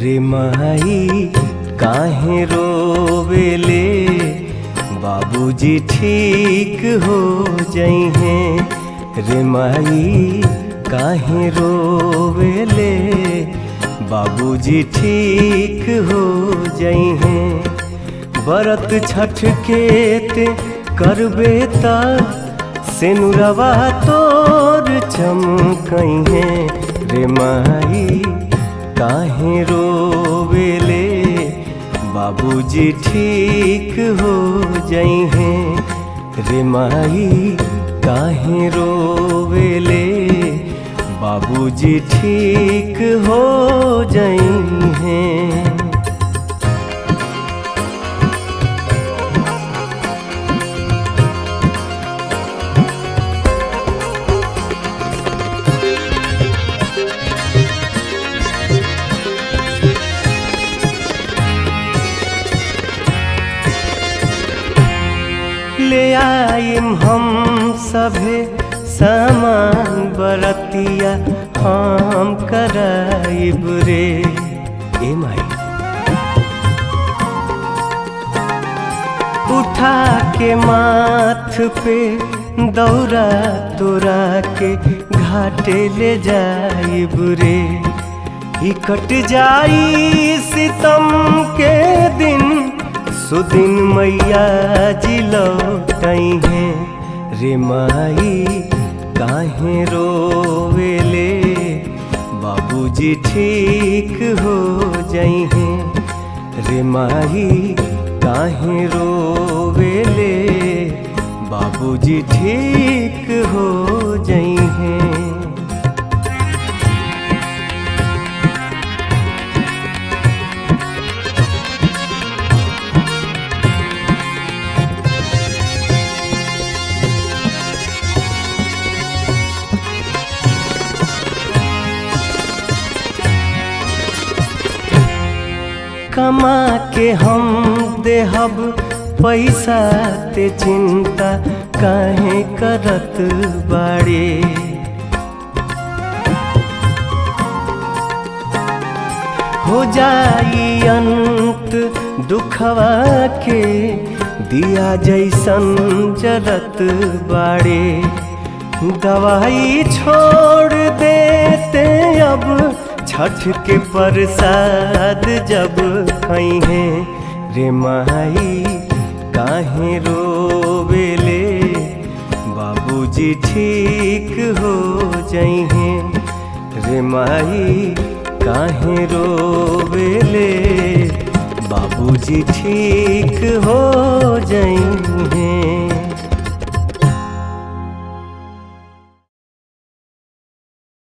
रे माई काहे रोवेले, बाबूजी ठीक हो जइहे। रे माई काहे रोवेले, बाबूजी ठीक हो जइहे। बरत छठ के ते करबे ता, सेनुरवा तोर चमकइहे। रे माई काहे रोवेले, बाबूजी ठीक हो जइहे। रे माई काहे रोवेले, बाबूजी ठीक हो जइहे। ले आइम हम सभे सामान बरतिया, हम कराइब रे। ए माई उठा के माथ पे दौरा तोरा के घाटे ले जाइब रे। ई कट जाई सितम के दिन, सुदिन मैया जी लौटइहे। रे माई काहे रोवेले, बाबूजी ठीक हो जइहे। रे माई काहे रोवेले, बाबूजी ठीक हो जइहे। कमा के हम देहब पैसा, ते चिंता काहे करत बाड़े। हो जाई अंत दुखवा के, दिया जैसन जरत बाड़े। दवाई छोड़ देते अब, छठ के प्रसाद जब खइहे। रे माई काहे रोवेले, बाबूजी ठीक हो जइहे। रे माई काहे रोवेले, बाबूजी ठीक हो जइहे।